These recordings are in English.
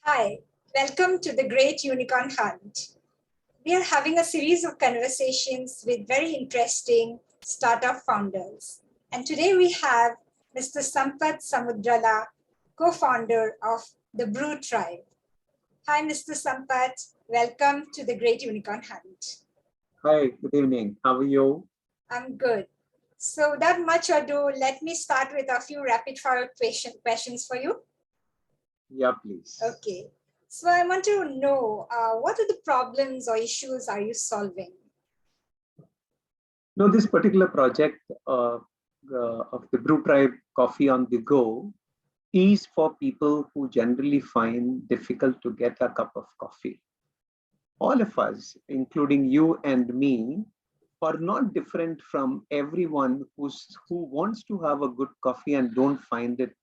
Hi, welcome to the Great Unicorn Hunt. We are having a series of conversations with very interesting startup founders. And today we have Mr. Sampath Samudrala, co-founder of the Brew Tribe. Hi, Mr. Sampath. Welcome to the Great Unicorn Hunt. Hi, good evening. How are you? I'm good. So without much ado, let me start with a few rapid fire questions for you. Yeah, please. Okay. So I want to know, what are the problems or issues are you solving? No, this particular project of the Brew Tribe Coffee on the Go is for people who generally find difficult to get a cup of coffee. All of us, including you and me, are not different from everyone who wants to have a good coffee and don't find it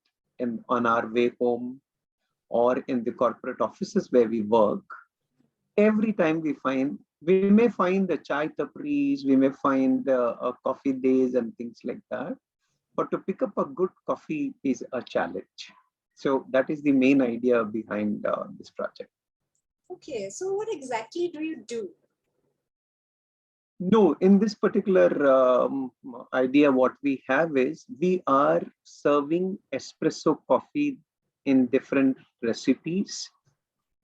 on our way home or in the corporate offices where we work. Every time we may find the chai tapris, we may find coffee days and things like that, but to pick up a good coffee is a challenge. So that is the main idea behind this project. Okay, so what exactly do you do? No, in this particular idea, what we have is we are serving espresso coffee in different recipes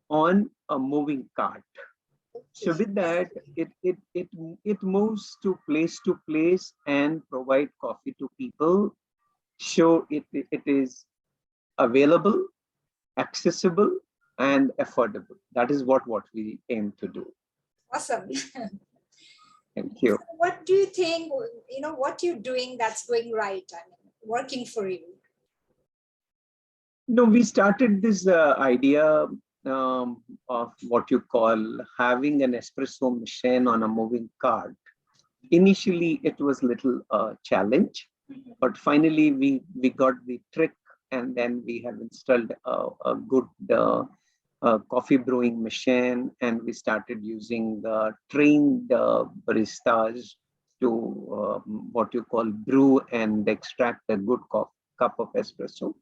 on a moving cart. So Okay. with that, it moves to place and provide coffee to people. So it is available, accessible, and affordable. That is what we aim to do. Awesome. Thank you. So what do you think, what you're doing that's going right, I mean, working for you? No, we started this idea of what you call having an espresso machine on a moving cart. Initially, it was little challenge, but finally we got the trick, and then we have installed a good coffee brewing machine, and we started using trained baristas to what you call brew and extract a good cup of espresso.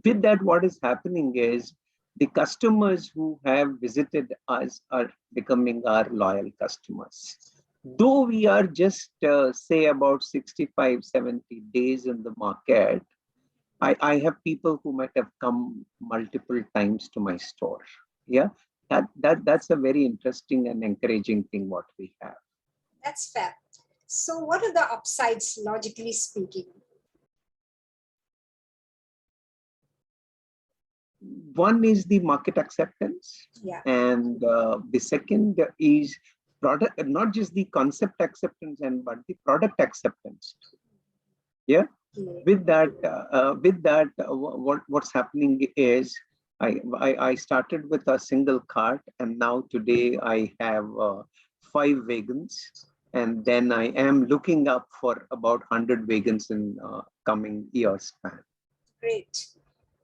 With that, what is happening is the customers who have visited us are becoming our loyal customers. Though we are just say about 65, 70 days in the market, I have people who might have come multiple times to my store. Yeah, that's a very interesting and encouraging thing what we have. That's fair. So what are the upsides, logically speaking? One is the market acceptance, Yeah. and the second is product, not just the concept acceptance, but the product acceptance. Yeah. Okay. With that, what's happening is I started with a single cart, and now today I have 5 wagons, and then I am looking up for about 100 wagons in coming years span. Great.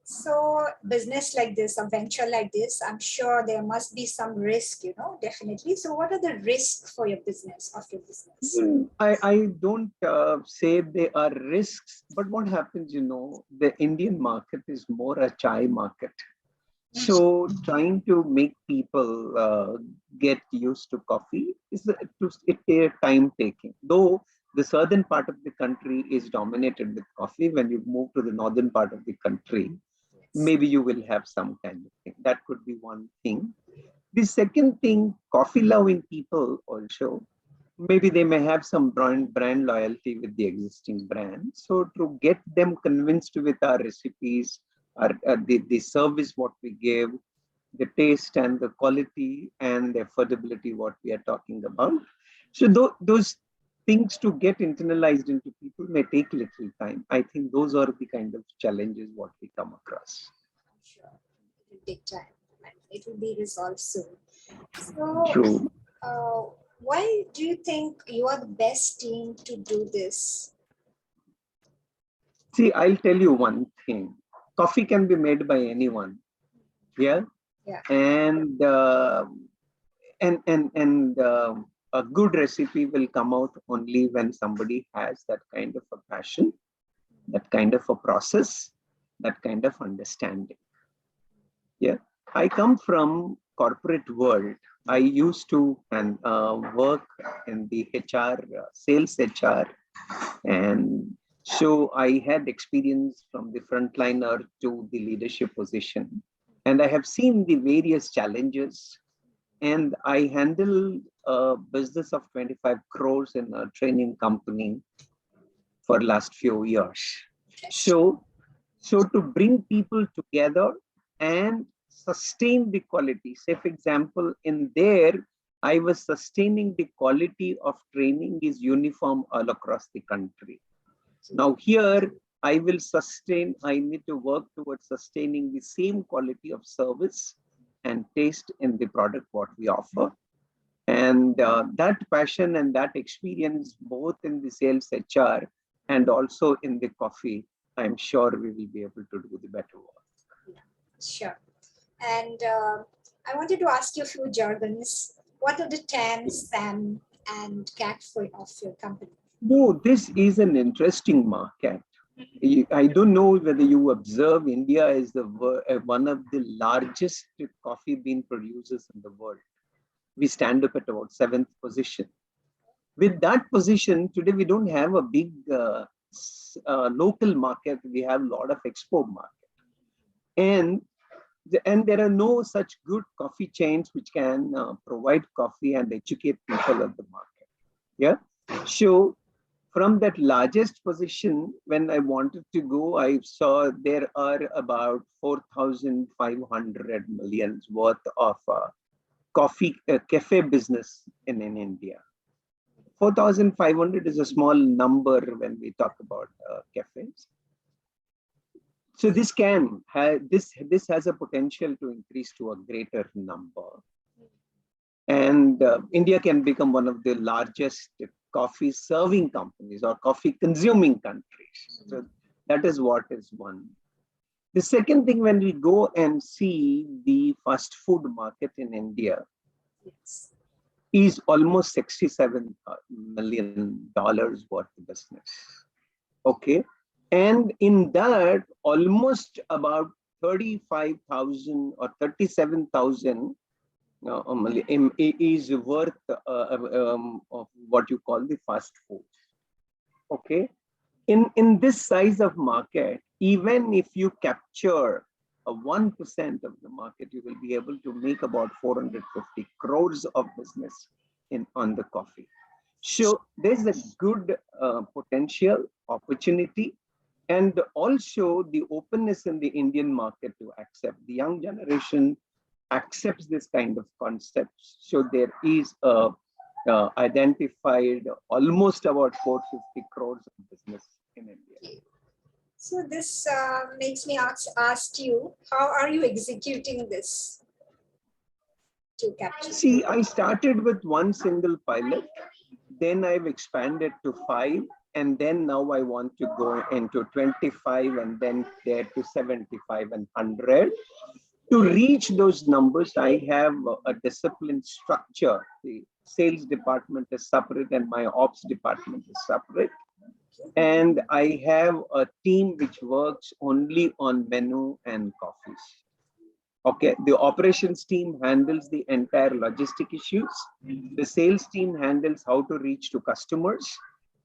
So business like this, a venture like this, I'm sure there must be some risk, definitely. So what are the risks for your business, of your business? I don't say they are risks, but what happens, the Indian market is more a chai market. So trying to make people get used to coffee is a time taking. Though the southern part of the country is dominated with coffee, when you move to the northern part of the country, maybe you will have some kind of thing. That could be one thing. The second thing, coffee loving people also, maybe they may have some brand loyalty with the existing brand. So to get them convinced with our recipes, the service what we give, the taste and the quality and the affordability what we are talking about. So those things to get internalized into people may take little time. I think those are the kind of challenges what we come across. I'm sure it will take time and it will be resolved soon. So True. why do you think you are the best team to do this? See, I'll tell you one thing. Coffee can be made by anyone. Yeah. Yeah. And a good recipe will come out only when somebody has that kind of a passion, that kind of a process, that kind of understanding. Yeah. I come from corporate world. I used to work in the HR, sales HR, and so I had experience from the frontliner to the leadership position. And I have seen the various challenges. And I handle a business of 25 crores in a training company for last few years. So to bring people together and sustain the quality. Say, for example, in there, I was sustaining the quality of training is uniform all across the country. Now here, I need to work towards sustaining the same quality of service and taste in the product what we offer. And that passion and that experience, both in the sales HR and also in the coffee, I'm sure we will be able to do the better work. Yeah, sure. And I wanted to ask you a few jargons. What are the TAM, SAM, and CAC of your company? No, this is an interesting market. I don't know whether you observe India is one of the largest coffee bean producers in the world. We stand up at about 7th position. With that position, today we don't have a big local market. We have a lot of export market. And there are no such good coffee chains which can provide coffee and educate people at the market. Yeah. So from that largest position, when I wanted to go, I saw there are about 4,500 millions worth of coffee cafe business in India. 4,500 is a small number when we talk about cafes. So this has a potential to increase to a greater number. And India can become one of the largest coffee serving companies or coffee consuming countries. So that is what is one. The second thing, when we go and see the fast food market in India, is almost $67 million worth of business. Okay. And in that, almost about 35,000 or 37,000 is worth of what you call the fast food. Okay. In this size of market, even if you capture a 1% of the market, you will be able to make about 450 crores of business on the coffee. So there's a good potential opportunity, and also the openness in the Indian market to accept. The young generation accepts this kind of concepts. So there is a identified almost about 450 crores of business in India. So this makes me ask you, how are you executing this to capture? See, I started with one single pilot, then I've expanded to 5, and then now I want to go into 25 and then there to 75 and 100. To reach those numbers, I have a disciplined structure. The sales department is separate and my ops department is separate. And I have a team which works only on menu and coffees. Okay, the operations team handles the entire logistic issues. The sales team handles how to reach to customers.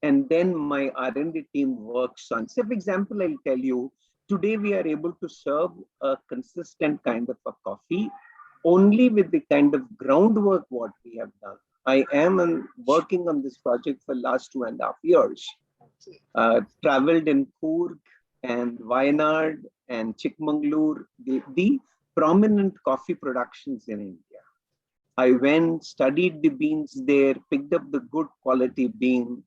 And then my R&D team works on, say, for example, I'll tell you, today we are able to serve a consistent kind of a coffee only with the kind of groundwork what we have done. I am working on this project for last 2.5 years. Traveled in Coorg and Wayanad and Chikmagalur, the prominent coffee productions in India. I went, studied the beans there, picked up the good quality bean,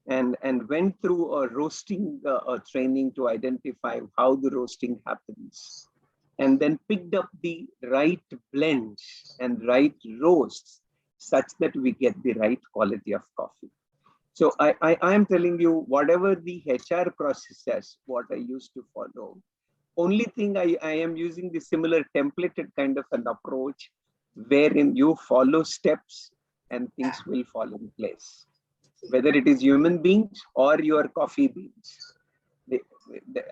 and went through a roasting training to identify how the roasting happens, and then picked up the right blends and right roasts such that we get the right quality of coffee. So I am telling you, whatever the HR processes, what I used to follow, only thing I am using the similar templated kind of an approach wherein you follow steps and things will fall in place. Whether it is human beings or your coffee beans.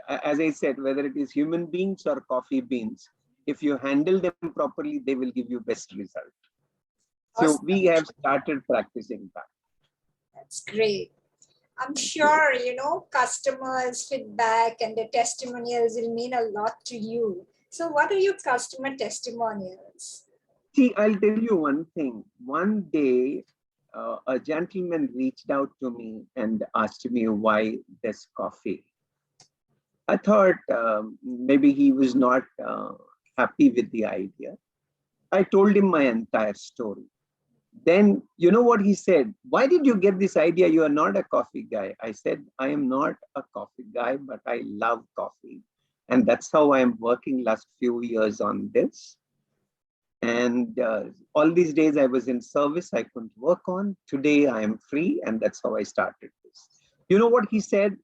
As I said, whether it is human beings or coffee beans, If you handle them properly, they will give you best result. So Awesome. we have started practicing that. That's great. I'm Thank sure, customers' feedback and the testimonials will mean a lot to you. So what are your customer testimonials? See, I'll tell you one thing. One day, a gentleman reached out to me and asked me why this coffee. I thought maybe he was not happy with the idea. I told him my entire story. Then, you know what he said? Why did you get this idea? You are not a coffee guy. I said, I am not a coffee guy, but I love coffee. And that's how I am working last few years on this. And all these days I was in service, I couldn't work on. Today I am free, and that's how I started this. You know what he said?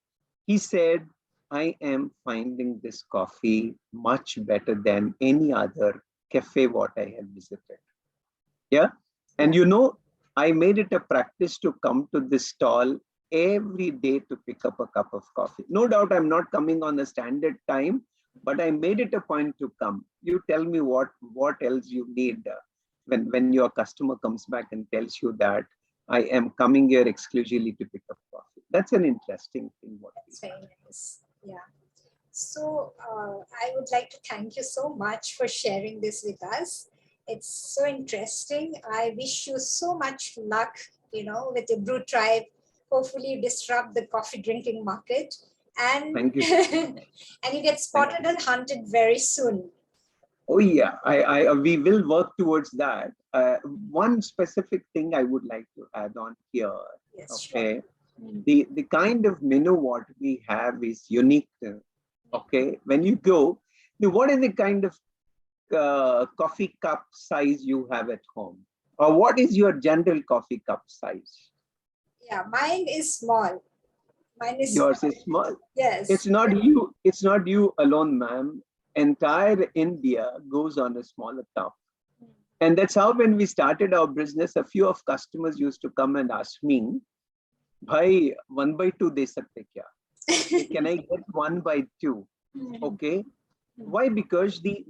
He said, I am finding this coffee much better than any other cafe what I have visited. Yeah. And I made it a practice to come to this stall every day to pick up a cup of coffee. No doubt I'm not coming on a standard time, but I made it a point to come. You tell me what else you need when your customer comes back and tells you that I am coming here exclusively to pick up coffee. That's an interesting thing. That's very nice. Yeah. So I would like to thank you so much for sharing this with us. It's so interesting. I wish you so much luck, with the Brew Tribe. Hopefully you disrupt the coffee drinking market and, Thank you. and you get spotted and hunted very soon. Oh yeah, we will work towards that. One specific thing I would like to add on here. Yes, okay, sure. the kind of menu what we have is unique. Okay, when you go, what is the kind of coffee cup size you have at home, or what is your general coffee cup size? Yeah, mine is small. Yours is small. Yes. It's not you. It's not you alone, ma'am. Entire India goes on a smaller cup. And that's how when we started our business, a few of customers used to come and ask me, Bhai, 1/2 de sakte kya? Can I get 1/2? Okay. Why? Because the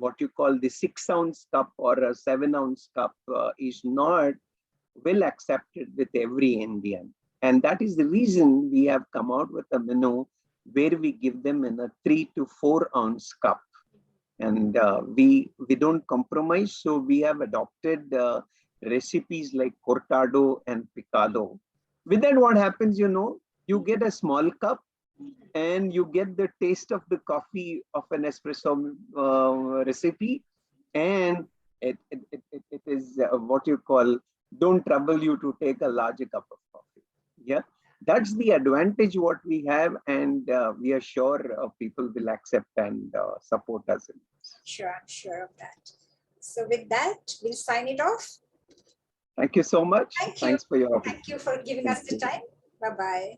what you call the 6-ounce cup or a 7-ounce cup is not well accepted with every Indian. And that is the reason we have come out with a menu where we give them in a 3 to 4-ounce cup. And we don't compromise. So we have adopted recipes like cortado and picado. With that, what happens, you get a small cup and you get the taste of the coffee of an espresso recipe. And it is what you call, don't trouble you to take a larger cup of coffee. Yeah. That's the advantage what we have, and we are sure people will accept and support us in this. Sure, I'm sure of that. So with that, we'll sign it off. Thank you so much. Thank you. Thanks for your Thank you for giving us the time. Bye-bye.